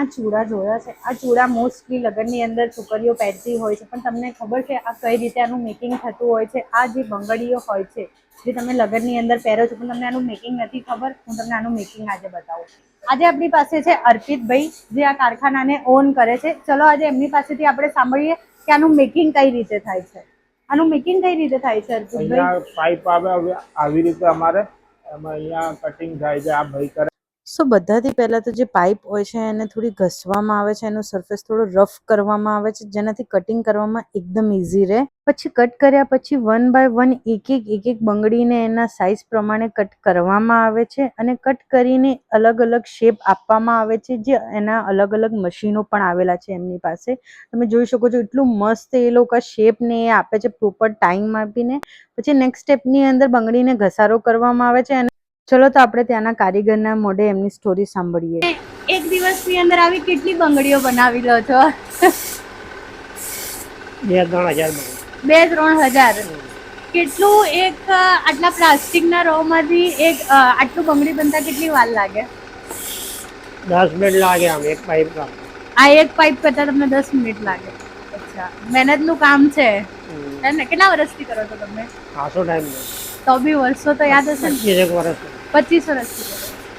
આ ચૂડા જોયા છે? આ ચૂડા મોસ્ટલી લગ્નની અંદર છોકરીઓ પહેરતી હોય છે, પણ તમને ખબર છે આ કઈ રીતે આનું મેકિંગ થતું હોય છે? આ જે બંગડીઓ હોય છે જે તમે લગ્નની અંદર પહેરો છો, પણ તમને આનું મેકિંગ નથી ખબર, હું તમને આનું મેકિંગ આજે બતાવું. આજે આપણી પાસે છે અર્પિતભાઈ, જે આ કારખાનાને ઓન કરે છે. ચલો આજે એમની પાસેથી આપણે સાંભળીએ કે આનું મેકિંગ કઈ રીતે થાય છે. આનું મેકિંગ કઈ રીતે થાય છે અર્પિતભાઈ? અહીંયા પાઇપ આવે આવી રીતે અમારે એમાં અહીંયા કટિંગ થાય છે. આ ભાઈ કરે. સો બધાથી પહેલાં તો જે પાઇપ હોય છે એને થોડી ઘસવામાં આવે છે, એનો સરફેસ થોડો રફ કરવામાં આવે છે, જેનાથી કટિંગ કરવામાં એકદમ ઇઝી રહે. પછી કટ કર્યા પછી 1 બાય 1 એક એક બંગડીને એના સાઇઝ પ્રમાણે કટ કરવામાં આવે છે અને કટ કરીને અલગ અલગ શેપ આપવામાં આવે છે, જે એના અલગ અલગ મશીનો પણ આવેલા છે એમની પાસે. તમે જોઈ શકો છો એટલું મસ્ત એ લોકો શેપને એ આપે છે પ્રોપર ટાઈમ આપીને. પછી નેક્સ્ટ સ્ટેપની અંદર બંગડીને ઘસારો કરવામાં આવે છે. અને ચલો તો આપણે ત્યાંના કારીગરના મોઢે એમની સ્ટોરી સાંભળીએ. એક દિવસની અંદર આવી કેટલી બંગડીઓ બનાવી લો છો? 2-3 હજાર. 2-3 હજાર. કેટલું એક આટલા પ્લાસ્ટિકના રોમાંથી એક આટલું બંગડી બનતા કેટલી વાર લાગે? 10 મિનિટ લાગે આમ એક પાઇપ કામ. આ એક પાઇપ કરતા તમને 10 મિનિટ લાગે? અચ્છા, મહેનતનું કામ છે. કેટલા વર્ષથી કરો છો તમે? ખાસો ટાઈમ. તો બી વર્ષો તો યાદ હશે ને? 25 વર્ષ. 25 વર્ષથી કરો.